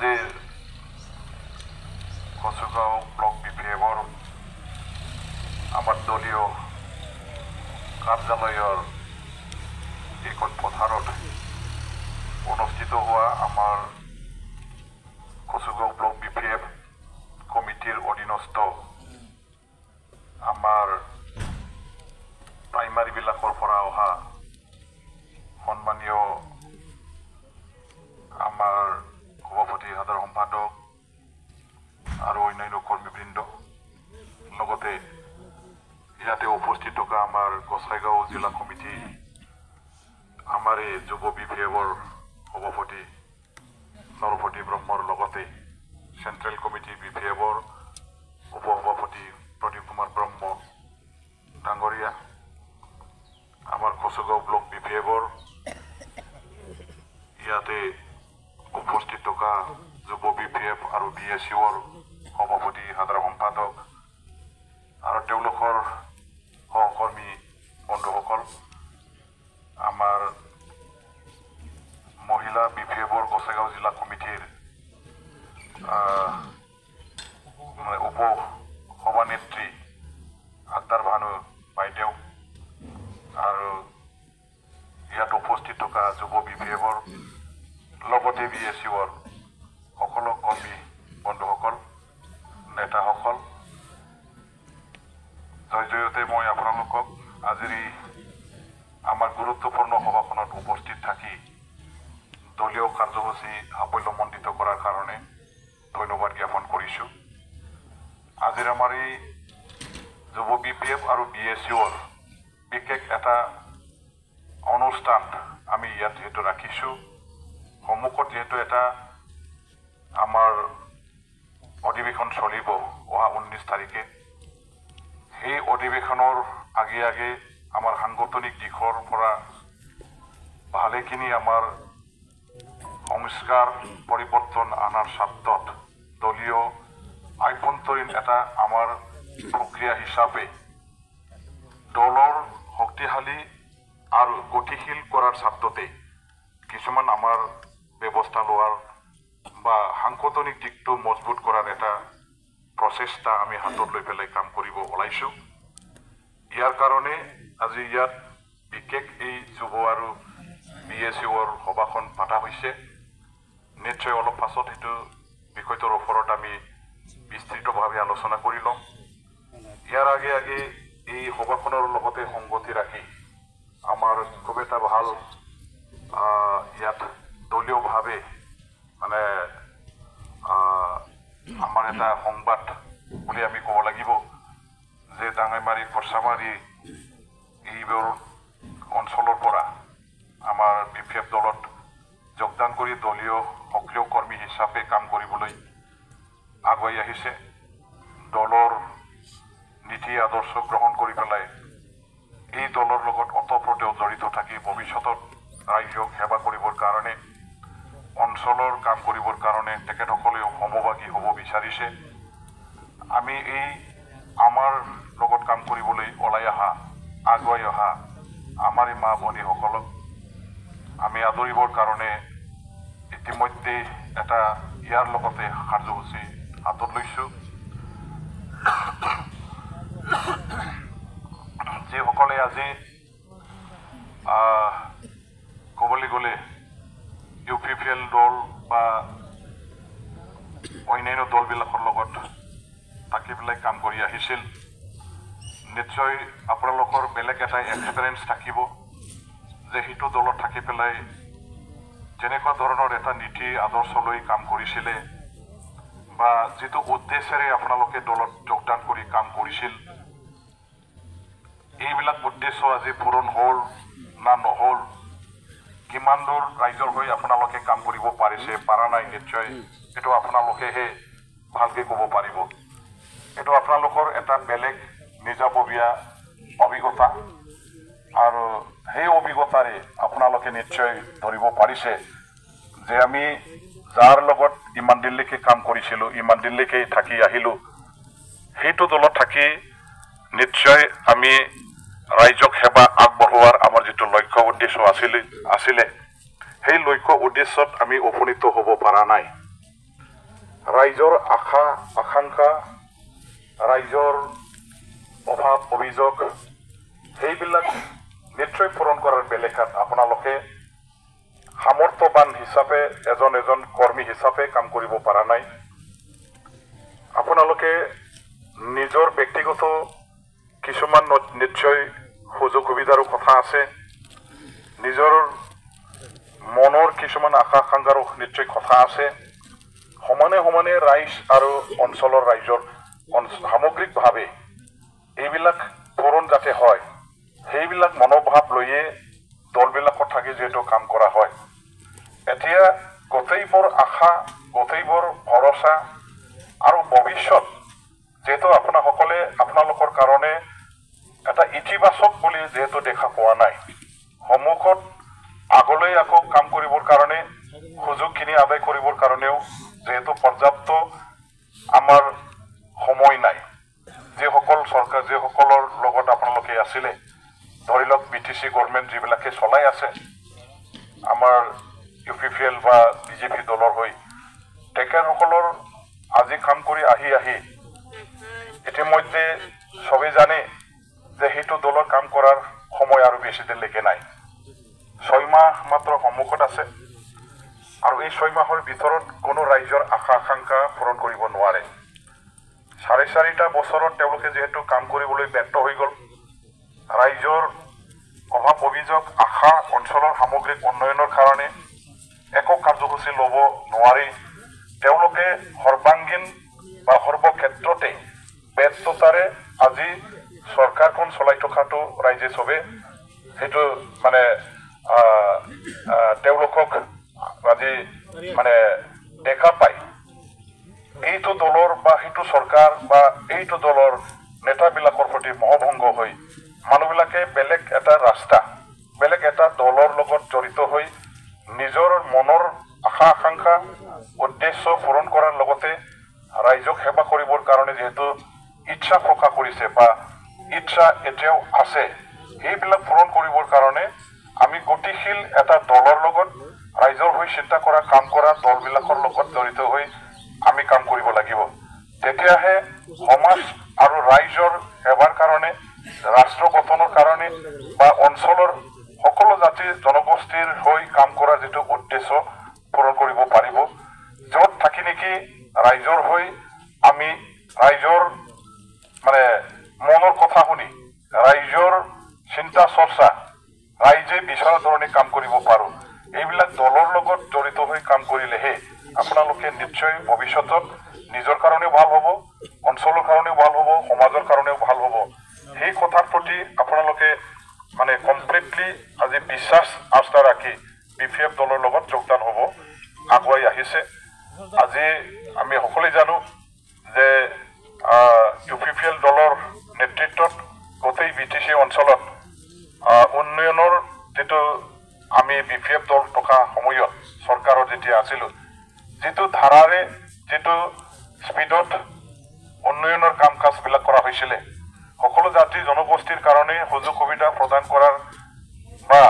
আজিৰ কচুগাঁও ব্লক বিপিএফৰ আমাৰ দলীয় কাৰ্যালয়ৰ এইখন পথাৰত অনুষ্ঠিত হোৱা আমাৰ কচুগাঁও ব্লক বিপিএফ কমিটিৰ অধীনস্থ আমাৰ প্ৰাইমাৰীবিলাকৰ পৰা অহা সন্মানীয় আমাৰ সভাপতি সাধাৰণ সম্পাদক আৰু অন্যান্য কৰ্মীবৃন্দ লগতে ইয়াতে উপস্থিত থকা আমাৰ গোসাইগাঁও জিলা কমিটি আমাৰ এই যুৱ বিপিএফৰ সভাপতি নৰপতি ব্ৰহ্মৰ লগতে চেণ্ট্ৰেল কমিটি বিপিএফৰ উপসভাপতি প্ৰদীপ কুমাৰ ব্ৰহ্ম ডাঙৰীয়া আমাৰ কচুগাঁও ব্লক বিপিএফৰ ইয়াতে উপস্থিত থকা যুৱ বিপিএফ আৰু BSUৰ সভাপতি সাধাৰণ সম্পাদক আৰু তেওঁলোকৰ সহকৰ্মী বন্ধুসকল আমাৰ মহিলা বিপিএফৰ গোসাইগাঁও জিলা কমিটিৰ উপ সভানেত্ৰী আক্তাৰ ভানু বাইদেউ আৰু ইয়াত উপস্থিত থকা যুৱ বিপিএফৰ লগতে BSUৰ সকলো কৰ্মী বন্ধুসকল নেতাসকল জয়তে মই আপোনালোকক আজিৰ আমাৰ গুৰুত্বপূৰ্ণ সভাখনত উপস্থিত থাকি দলীয় কাৰ্যসূচী সাফল্যমণ্ডিত কৰাৰ কাৰণে ধন্যবাদ জ্ঞাপন কৰিছোঁ। আজিৰ আমাৰ এই যুৱ বিপিএফ আৰু BSUৰ বিশেষ এটা অনুষ্ঠান আমি ইয়াত যিহেতু ৰাখিছোঁ সন্মুখত যিহেতু এটা আমাৰ অধিৱেশন চলিব অহা 19 তাৰিখে সেই অধিৱেশনৰ আগে আমাৰ সাংগঠনিক দিশৰ পৰা ভালেখিনি আমাৰ সংস্কাৰ পৰিৱৰ্তন আনাৰ স্বাৰ্থত দলীয় আভ্যন্তৰীণ এটা আমাৰ প্ৰক্ৰিয়া হিচাপে দলৰ শক্তিশালী আৰু গতিশীল কৰাৰ স্বাৰ্থতে কিছুমান আমাৰ ব্যৱস্থা লোৱাৰ বা সাংগঠনিক দিশটো মজবুত কৰাৰ এটা প্ৰচেষ্টা আমি হাতত লৈ পেলাই কাম কৰিব ওলাইছোঁ। ইয়াৰ কাৰণে আজি ইয়াত বিশেষ এই যুৱ আৰু BSUৰ সভাখন পতা হৈছে। নিশ্চয় অলপ পাছত সেইটো বিষয়টোৰ ওপৰত আমি বিস্তৃতভাৱে আলোচনা কৰি ল'ম। ইয়াৰ আগে এই সভাখনৰ লগতে সংগতি ৰাখি আমাৰ খুব এটা ভাল ইয়াত দলীয়ভাৱে মানে আমাৰ এটা সংবাদ বুলি আমি ক'ব লাগিব যে ডাঙাইমাৰী খৰচামাৰী এইবোৰ অঞ্চলৰ পৰা আমাৰ BPF দলত যোগদান কৰি দলীয় সক্ৰিয় কৰ্মী হিচাপে কাম কৰিবলৈ আগুৱাই আহিছে। দলৰ নীতি আদৰ্শ গ্ৰহণ কৰি পেলাই এই দলৰ লগত ওতঃপ্ৰোতভাৱে জড়িত থাকি ভৱিষ্যতত ৰাইজক সেৱা কৰিবৰ কাৰণে অঞ্চলৰ কাম কৰিবৰ কাৰণে তেখেতসকলেও সমভাগী হ'ব বিচাৰিছে। আমি এই আমাৰ লগত কাম কৰিবলৈ ওলাই অহা আগুৱাই অহা আমাৰ এই মা ভনীসকলক আমি আদৰিবৰ কাৰণে ইতিমধ্যে এটা ইয়াৰ লগতে কাৰ্যসূচী হাতত লৈছোঁ। যিসকলে আজি ক'বলৈ গ'লে UPPL দল বা অন্যান্য দলবিলাকৰ লগত থাকি পেলাই কাম কৰি আহিছিল নিশ্চয় আপোনালোকৰ বেলেগ এটা এক্সপিৰিয়েঞ্চ থাকিব যে সেইটো দলত থাকি পেলাই যেনেকুৱা ধৰণৰ এটা নীতি আদৰ্শ লৈ কাম কৰিছিলে বা যিটো উদ্দেশ্যেৰে আপোনালোকে দলত যোগদান কৰি কাম কৰিছিল এইবিলাক উদ্দেশ্য আজি পূৰণ হ'ল না নহ'ল, কিমান দূৰ ৰাইজৰ হৈ আপোনালোকে কাম কৰিব পাৰিছে পাৰা নাই, নিশ্চয় এইটো আপোনালোকেহে ভালকৈ ক'ব পাৰিব। এইটো আপোনালোকৰ এটা বেলেগ নিজাববীয়া অভিজ্ঞতা আৰু সেই অভিজ্ঞতাৰে আপোনালোকে নিশ্চয় ধৰিব পাৰিছে যে আমি যাৰ লগত ইমান দিনলৈকে কাম কৰিছিলোঁ ইমান দিনলৈকে থাকি আহিলোঁ সেইটো দলত থাকি নিশ্চয় আমি ৰাইজক সেৱা আগবঢ়োৱাৰ আমাৰ যিটো লক্ষ্য উদ্দেশ্য আছিলে সেই লক্ষ্য উদ্দেশ্যত আমি উপনীত হ'ব পৰা নাই। ৰাইজৰ আশা আকাংক্ষা ৰাইজৰ অভাৱ অভিযোগ সেইবিলাক নিশ্চয় পূৰণ কৰাৰ বেলেগাত আপোনালোকে সামৰ্থ্যবান হিচাপে এজন কৰ্মী হিচাপে কাম কৰিব পৰা নাই আপোনালোকে নিজৰ ব্যক্তিগত কিছুমান নিশ্চয় সুযোগ সুবিধাৰো কথা আছে নিজৰ মনৰ কিছুমান আশা আকাংক্ষাৰো নিশ্চয় কথা আছে সমানে সমানে ৰাইজ আৰু অঞ্চলৰ ৰাইজৰ সামগ্ৰিকভাৱে এইবিলাক পূৰণ যাতে হয় সেইবিলাক মনোভাৱ লৈয়ে দলবিলাকত থাকি যিহেতু কাম কৰা হয় এতিয়া গোটেইবোৰ আশা গোটেইবোৰ ভৰসা আৰু ভৱিষ্যত যেহেতু আপোনালোকৰ কাৰণে এটা ইতিবাচক বুলি যেহেতু দেখা পোৱা নাই সন্মুখত আগলৈ আকৌ কাম কৰিবৰ কাৰণে সুযোগখিনি আদায় কৰিবৰ কাৰণেও যেহেতু পৰ্যাপ্ত আমাৰ সময় নাই যিসকলৰ লগত আপোনালোকে আছিলে ধৰি লওক BTC গভৰ্ণমেণ্ট যিবিলাকে চলাই আছে আমাৰ UPPL বা BJP দলৰ হৈ তেখেতসকলৰ আজি কাম কৰি আহি ইতিমধ্যে সবেই জানে যে সেইটো দলৰ কাম কৰাৰ সময় আৰু বেছি দিনলৈকে নাই 6 মাহ মাত্ৰ সন্মুখত আছে আৰু এই 6 মাহৰ ভিতৰত কোনো ৰাইজৰ আশা আকাংক্ষা পূৰণ কৰিব নোৱাৰে 4.5 বছৰত তেওঁলোকে যেহেতু কাম কৰিবলৈ ব্যৰ্থ হৈ গ'ল ৰাইজৰ অভাৱ অভিযোগ আশা অঞ্চলৰ সামগ্ৰিক উন্নয়নৰ কাৰণে একো কাৰ্যসূচী ল'ব নোৱাৰি তেওঁলোকে সৰ্বাংগীন বা সৰ্বক্ষেত্ৰতে ব্যৰ্থতাৰে আজি চৰকাৰখন চলাই থকাটো ৰাইজে চবে সেইটো মানে তেওঁলোকক আজি মানে দেখা পায় এইটো দলৰ বা সেইটো চৰকাৰ বা এইটো দলৰ নেতাবিলাকৰ প্ৰতি মহভংগ হৈ মানুহবিলাকে বেলেগ এটা ৰাস্তা বেলেগ এটা দলৰ লগত জড়িত হৈ নিজৰ মনৰ আশা আকাংক্ষা উদ্দেশ্য পূৰণ কৰাৰ লগতে ৰাইজক সেৱা কৰিবৰ কাৰণে যেহেতু ইচ্ছা প্ৰকাশ কৰিছে বা ইচ্ছা এতিয়াও আছে এইবিলাক পূৰণ কৰিবৰ কাৰণে আমি গতিশীল এটা দলৰ লগত ৰাইজৰ হৈ চিন্তা কৰা কাম কৰা দলবিলাকৰ লগত জড়িত হৈ আমি কাম কৰিব লাগিব তেতিয়াহে সমাজ আৰু ৰাইজৰ সেৱাৰ কাৰণে ৰাষ্ট্ৰ গঠনৰ কাৰণে বা অঞ্চলৰ সকলো জাতি জনগোষ্ঠীৰ হৈ কাম কৰা যেটো উদ্দেশ্য পূৰণ কৰিব পাৰিব য'ত থাকি নেকি ৰাইজৰ হৈ আমি ৰাইজৰ মানে মনৰ কথা শুনি ৰাইজৰ চিন্তা চৰ্চা ৰাইজে বিচৰা ধৰণে কাম কৰিব পাৰো এইবিলাক দলৰ লগত জড়িত হৈ কাম কৰিলেহে আপোনালোকে নিশ্চয় ভৱিষ্যতত নিজৰ কাৰণেও ভাল হ'ব অঞ্চলৰ কাৰণেও ভাল হ'ব সমাজৰ কাৰণেও ভাল হ'ব সেই কথাৰ প্ৰতি আপোনালোকে মানে কমপ্লিটলি আজি বিশ্বাস আস্থা ৰাখি BPF দলৰ লগত যোগদান হ'ব আগুৱাই আহিছে আজি আমি সকলোৱে জানো যে UPPL দলৰ নেতৃত্বত গোটেই BTC অঞ্চলত উন্নয়নৰ যেটো আমি BPF দল থকা সময়ত চৰকাৰৰ যেতিয়া আছিল যেটো ধাৰাৰে যেটো স্পিডত উন্নয়নৰ কাম কাজবিলাক কৰা হৈছিল সকলো জাতি জনগোষ্ঠীৰ কাৰণে সুযোগ সুবিধা প্ৰদান কৰাৰ বা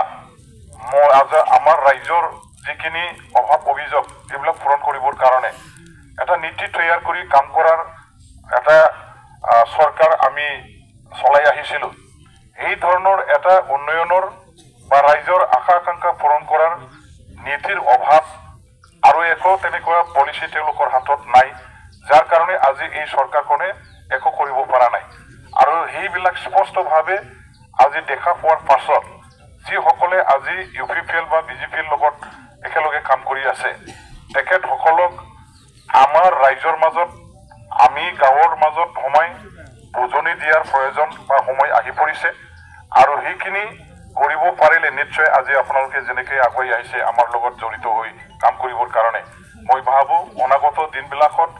আমাৰ ৰাইজৰ যিখিনি অভাৱ অভিযোগ এইবিলাক পূৰণ কৰিবৰ কাৰণে এটা নীতি তৈয়াৰ কৰি কাম কৰাৰ এটা সরকার আমি চলাই আহিছিল এই ধরনের এটা উন্নয়নের বা রাজ্যর আশা আকাঙ্ক্ষা পূরণ করার নীতির অভাব আর একো তেনেকুৱা পলিসি তেওঁলোকৰ হাতত নাই যাৰ কাৰণে আজি এই সৰকাৰখনে একো কৰিব পৰা নাই আৰু সেইবিলাক স্পষ্টভাৱে আজি দেখা পোৱাৰ পাছত যিসকলে আজি UPPL বা BJPৰ লগত একেলগে কাম কৰি আছে তেখেতসকলক আমাৰ ৰাজ্যৰ মাজত আমি গাঁৱৰ মাজত সময় বুজনি দিয়াৰ প্ৰয়োজন বা সময় আহি পৰিছে আৰু সেইখিনি কৰিব পাৰিলে নিশ্চয় আজি আপোনালোকে যেনেকৈ আগুৱাই আহিছে আমাৰ লগত জড়িত হৈ কাম কৰিবৰ কাৰণে মই ভাবো অনাগত দিনবিলাকত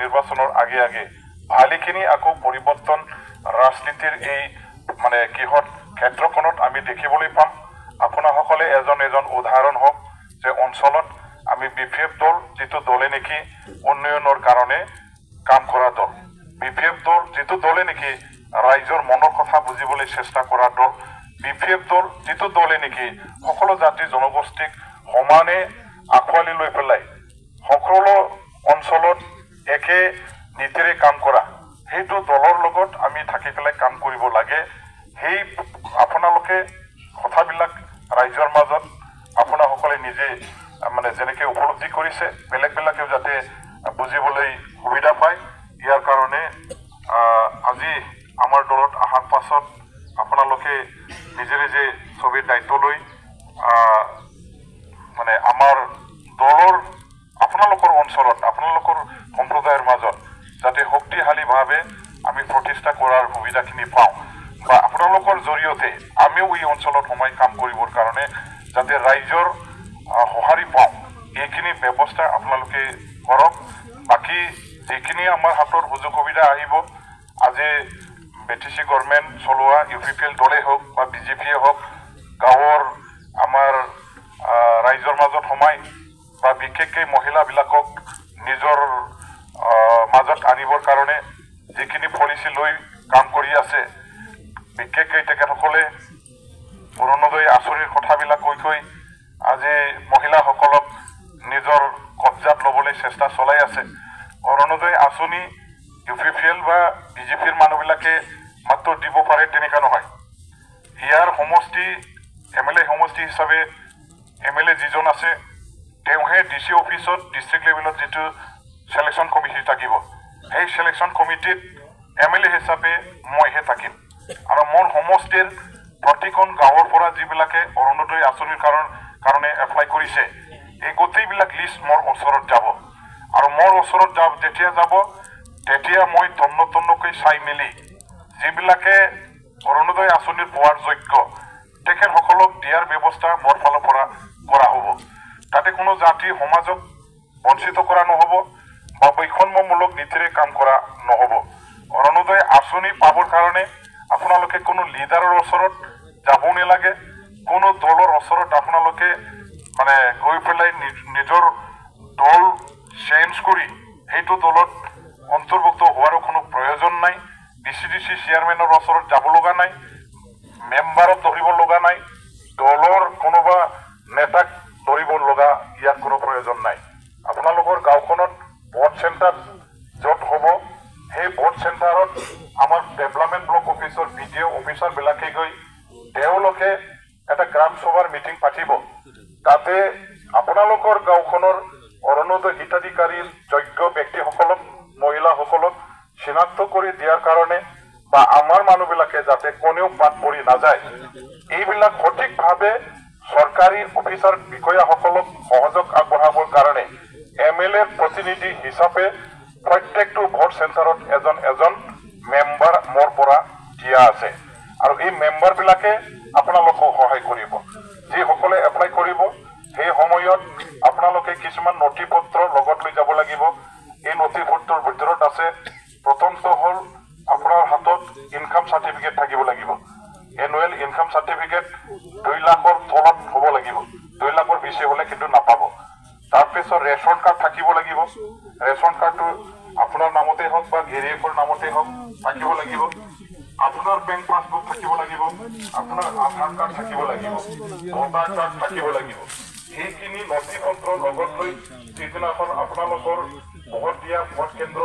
নিৰ্বাচনৰ আগে আগে ভালেখিনি আকৌ পৰিৱৰ্তন ৰাজনীতিৰ এই মানে কিহত ক্ষেত্ৰখনত আমি দেখিবলৈ পাম আপোনাসকলে এজন উদাহৰণ হওক যে অঞ্চলত আমি BPF দল যেটো দলে নেকি উন্নয়নৰ কাৰণে কাম কৰা দল BPF দল যেটো দলে নেকি ৰাইজৰ মনৰ কথা বুজিবলৈ চেষ্টা কৰা দল BPF দল যেটো দলে নেকি সকলো জাতি জনগোষ্ঠীক সমানে আঁকোৱালি লৈ পেলাই সকলো অঞ্চলত একে নীতিৰে কাম কৰা সেইটো দলৰ লগত আমি থাকি পেলাই কাম কৰিব লাগে সেই আপোনালোকে কথাবিলাক ৰাইজৰ মাজত আপোনাসকলে নিজে মানে যেনেকৈ উপলব্ধি কৰিছে বেলেগবিলাকেও যাতে বুজিবলৈ সুবিধা পায় ইয়াৰ কাৰণে আজি আমাৰ দলত অহাৰ পাছত আপোনালোকে নিজে নিজে ছবিৰ দায়িত্ব লৈ মানে আমাৰ দলৰ আপোনালোকৰ অঞ্চলত আপোনালোকৰ সম্প্ৰদায়ৰ মাজত যাতে শক্তিশালীভাৱে আমি প্ৰতিষ্ঠা কৰাৰ সুবিধাখিনি পাওঁ বা আপোনালোকৰ জৰিয়তে আমিও এই অঞ্চলত সোমাই কাম কৰিবৰ কাৰণে যাতে ৰাইজৰ সঁহাৰি পাওঁ এইখিনি ব্যৱস্থা আপোনালোকে কৰক বাকী যিখিনি আমাৰ হাতৰ সুযোগ সুবিধা আহিব আজি BTC গভৰ্ণমেণ্ট চলোৱা UPPL দলে হওক বা BJPয়ে হওক গাঁৱৰ আমাৰ ৰাইজৰ মাজত সোমাই বা বিশেষকৈ মহিলাবিলাকক নিজৰ মাজত আনিবৰ কাৰণে যিখিনি পলিচি লৈ কাম কৰি আছে বিশেষকৈ তেখেতসকলে অৰুণোদয় আঁচনিৰ কথাবিলাক কৈ আজি মহিলাসকলক নিজৰ কব্জাত ল'বলৈ চেষ্টা চলাই আছে অৰুণোদয় আঁচনি UPPL বা BJPৰ মানুহবিলাকে মাত্ৰ দিব পাৰে তেনেকুৱা নহয় ইয়াৰ সমষ্টি MLA সমষ্টি হিচাপে MLA যিজন আছে তেওঁহে DC অফিচত ডিষ্ট্ৰিক্ট লেভেলত যিটো সিলেকশ্যন কমিটি থাকিব সেই সিলেকশ্যন কমিটিত MLA হিচাপে মইহে থাকিম আৰু মোৰ সমষ্টিৰ প্ৰতিখন গাঁৱৰ পৰা যিবিলাকে অৰুণোদয় আঁচনিৰ কাৰণে এপ্লাই কৰিছে এই গোটেইবিলাক লিষ্ট মোৰ ওচৰত যাব আৰু মোৰ ওচৰত যেতিয়া যাব তেতিয়া মই তন্নকৈ চাই মেলি যিবিলাকে অৰুণোদয় আঁচনিৰ পোৱাৰ যোগ্য তেখেতসকলক দিয়াৰ ব্যৱস্থা মোৰ ফালৰ পৰা কৰা হ'ব তাতে কোনো জাতি সমাজক বঞ্চিত কৰা নহ'ব বা বৈষম্যমূলক নীতিৰে কাম কৰা নহ'ব অৰুণোদয় আঁচনি পাবৰ কাৰণে আপোনালোকে কোনো লিডাৰৰ ওচৰত যাব নালাগে কোনো দলৰ ওচৰত আপোনালোকে মানে গৈ পেলাই নিজৰ দল চেঞ্জ কৰি সেইটো দলত অন্তৰ্ভুক্ত হোৱাৰো কোনো প্ৰয়োজন নাই BCDC চেয়াৰমেনৰ ওচৰত যাব লগা নাই মেম্বাৰত ধৰিব লগা নাই দলৰ কোনোবা নেতাক ধৰিব লগা ইয়াত কোনো প্ৰয়োজন নাই আপোনালোকৰ গাঁওখনত ভোট চেণ্টাৰ য'ত হ'ব সেই ভোট চেণ্টাৰত আমাৰ ডেভেলপমেণ্ট ব্লক অফিচৰ BDO অফিচাৰবিলাকে গৈ তেওঁলোকে এটা গ্ৰাম সভাৰ মিটিং পাতিব তাতে আপোনালোকৰ গাঁওখনৰ অৰুণোদয় হিতাধিকাৰীৰ যোগ্য ব্যক্তিসকলক মহিলাসকলক চিনাক্ত কৰি দিয়াৰ কাৰণে বা আমাৰ মানুহবিলাকে যাতে কোনেও বাদ পৰি নাযায় এইবিলাক সঠিকভাৱে চৰকাৰী অফিচাৰ বিষয়াসকলক সহযোগ আগবঢ়াবৰ কাৰণে MLA প্ৰতিনিধি হিচাপে প্ৰত্যেকটো ভোট চেণ্টাৰত এজন মেম্বাৰ মোৰ পৰা দিয়া আছে আৰু এই মেম্বাৰবিলাকে আপোনালোকক সহায় কৰিব যিসকলে এপ্লাই কৰিব সেই সময়ত আপোনালোকে কিছুমান নথি পত্ৰ লগত লৈ যাব লাগিব এই নথি পত্ৰৰ ভিতৰত আছে প্ৰথমটো হ'ল আপোনাৰ হাতত ইনকাম চাৰ্টিফিকেট থাকিব লাগিব এনুৱেল ইনকাম চাৰ্টিফিকেট 2 লাখৰ তলত হ'ব লাগিব 2 লাখৰ বেছি হ'লে কিন্তু নাপাব তাৰপিছত ৰেচন কাৰ্ড থাকিব লাগিব ৰেচন কাৰ্ডটো আপোনাৰ নামতে হওক বা গিৰিয়েকৰ নামতে হওক থাকিব লাগিব আপোনাৰ বেংক পাছবুক থাকিব লাগিব আপোনাৰ আধাৰ কাৰ্ড থাকিব লাগিব ভোটাৰ কাৰ্ড থাকিব লাগিব সেইখিনি নথি পত্ৰ লগত লৈ যিদিনাখন আপোনালোকৰ ভোট দিয়া ভোট কেন্দ্ৰ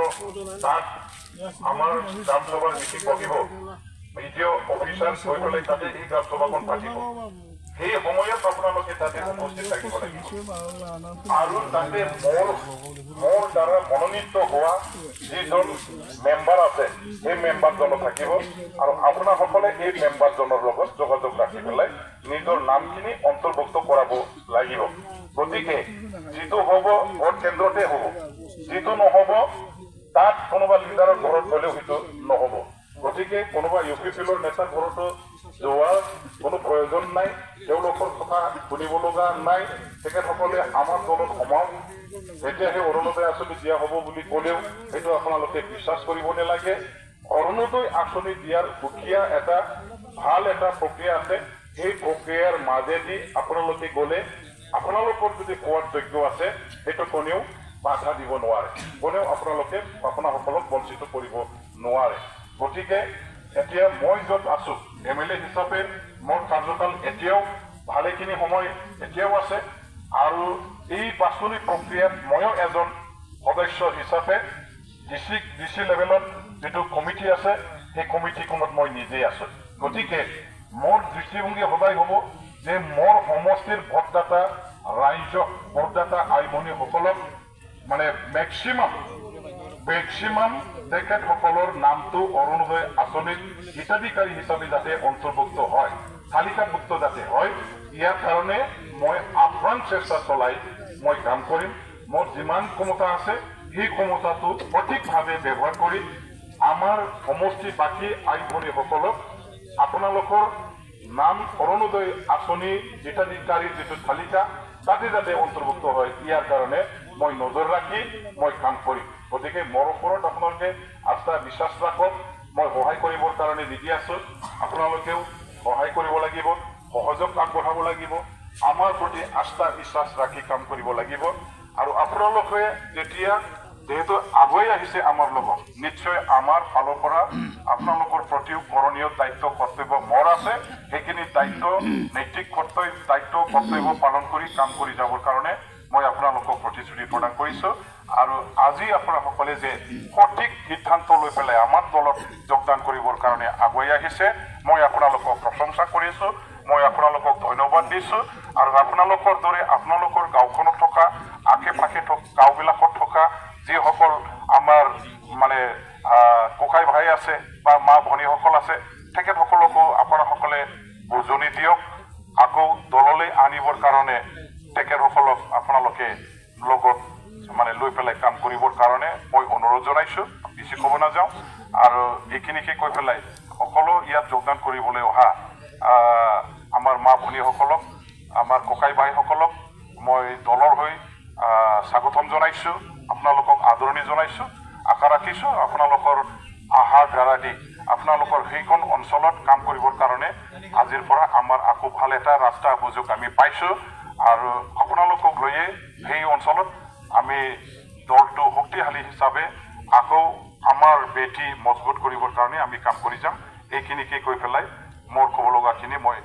তাত আমাৰ গ্ৰাম সভাৰ মিটিং বহিব BDO অফিচাৰ গৈ পেলাই তাতে এই গ্ৰাম সভাখন পাতিব সেই সময়ত আপোনালোকে তাতে উপস্থিত থাকিব লাগিব আৰু তাতে মোৰ দ্বাৰা মনোনীত হোৱা যিজন মেম্বাৰ আছে সেই মেম্বাৰজনো থাকিব আৰু আপোনাসকলে এই মেম্বাৰজনৰ লগত যোগাযোগ ৰাখি পেলাই নিজৰ নামখিনি অন্তৰ্ভুক্ত কৰাব লাগিব গতিকে যিটো হ'ব ভোট কেন্দ্ৰতে হ'ব যিটো নহ'ব তাত কোনোবা লিডাৰৰ ঘৰত গ'লেও সেইটো নহ'ব গতিকে কোনোবা UPPLৰ নেতাৰ ঘৰতো যোৱাৰ কোনো প্ৰয়োজন নাই তেওঁলোকৰ কথা শুনিব লগা নাই তেখেতসকলে আমাৰ দলত সোমাওক যেতিয়া সেই অৰুণোদয় আঁচনি দিয়া হ'ব বুলি ক'লেও সেইটো আপোনালোকে বিশ্বাস কৰিব নালাগে অৰুণোদয় আঁচনি দিয়াৰ সুকীয়া এটা ভাল এটা প্ৰক্ৰিয়া আছে সেই প্ৰক্ৰিয়াৰ মাজেদি আপোনালোকে গ'লে আপোনালোকৰ যদি কোৱাৰ যোগ্য আছে সেইটো কোনেও বাধা দিব নোৱাৰে কোনেও আপোনাসকলক বঞ্চিত কৰিব নোৱাৰে গতিকে এতিয়া মই য'ত আছো MLA হিচাপে মোৰ কাৰ্যকাল এতিয়াও ভালেখিনি সময় এতিয়াও আছে আৰু এই বাছনি প্ৰক্ৰিয়াত ময়ো এজন সদস্য হিচাপে ডিসি লেভেলত যেটো কমিটি আছে সেই কমিটিখনত মই নিজেই আছো গতিকে মোৰ দৃষ্টিভংগী সদায় হ'ব যে মোৰ সমষ্টিৰ ভোটদাতা ৰাইজক ভোটদাতা আই ভনীসকলক মানে মেক্সিমাম তেখেতসকলৰ নামটো অৰুণোদয় আঁচনিত হিতাধিকাৰী হিচাপে যাতে অন্তৰ্ভুক্ত হয় তালিকাভুক্ত যাতে হয় ইয়াৰ কাৰণে মই আপ্ৰাণ চেষ্টা চলাই মই কাম কৰিম মোৰ যিমান ক্ষমতা আছে সেই ক্ষমতাটো সঠিকভাৱে ব্যৱহাৰ কৰি আমাৰ সমষ্টি বাকী আই ভনীসকলক আপোনালোকৰ নাম অৰুণোদয় আঁচনি হিতাধিকাৰীৰ যিটো তালিকা তাতে যাতে অন্তৰ্ভুক্ত হয় ইয়াৰ কাৰণে মই নজৰ ৰাখি মই কাম কৰিম গতিকে মোৰ ওপৰত আপোনালোকে আস্থা বিশ্বাস ৰাখক মই সহায় কৰিবৰ কাৰণে নিদি আছো আপোনালোকেও সহায় কৰিব লাগিব সহযোগ আগবঢ়াব লাগিব আমাৰ প্ৰতি আস্থা বিশ্বাস ৰাখি কাম কৰিব লাগিব আৰু আপোনালোকে যেতিয়া যেহেতু আগুৱাই আহিছে আমাৰ লগত নিশ্চয় আমাৰ ফালৰ পৰা আপোনালোকৰ প্ৰতিও কৰণীয় দায়িত্ব কৰ্তব্য মোৰ আছে সেইখিনি দায়িত্ব নৈতিক কৰ্তব্য পালন কৰি কাম কৰি যাবৰ কাৰণে মই আপোনালোকক প্ৰতিশ্ৰুতি প্ৰদান কৰিছো আৰু আজি আপোনালোকে যে সঠিক সিদ্ধান্ত লৈ পেলাই আমাৰ দলত যোগদান কৰিবৰ কাৰণে আগুৱাই আহিছে মই আপোনালোকক প্ৰশংসা কৰিছো মই আপোনালোকক ধন্যবাদ দিছো আৰু আপোনালোকৰ দৰে আপোনালোকৰ গাঁওখনত থকা আশে পাশে গাঁওবিলাকত থকা যিসকল আমাৰ মানে ককাই ভাই আছে বা মা ভনীসকল আছে তেখেতসকলকো আপোনালোকে বুজনি দিয়ক আকৌ দললৈ আনিবৰ কাৰণে তেখেতসকলক আপোনালোকে লগত মানে লৈ পেলাই কাম কৰিবৰ কাৰণে মই অনুৰোধ জনাইছো বেছি ক'ব নাযাওঁ আৰু এইখিনিকে কৈ পেলাই সকলো ইয়াত যোগদান কৰিবলৈ অহা আমাৰ মা ভনীসকলক আমাৰ ককাই ভাইসকলক মই দলৰ হৈ স্বাগতম জনাইছো আপোনালোকক আদৰণি জনাইছো আশা ৰাখিছো আপোনালোকৰ আহাৰ দ্বাৰা দি আপোনালোকৰ সেইখন অঞ্চলত কাম কৰিবৰ কাৰণে আজিৰ পৰা আমাৰ আকৌ ভাল এটা ৰাস্তা সুযোগ আমি পাইছো আৰু আপোনালোকক লৈয়ে সেই অঞ্চলত আমি দলটো শক্তিশালী হিচাপে আকৌ আমাৰ বেটি মজবুত কৰিবৰ কাৰণে আমি কাম কৰি যাম এইখিনিকে কৈ পেলাই মোৰ ক'ব লগাখিনি মই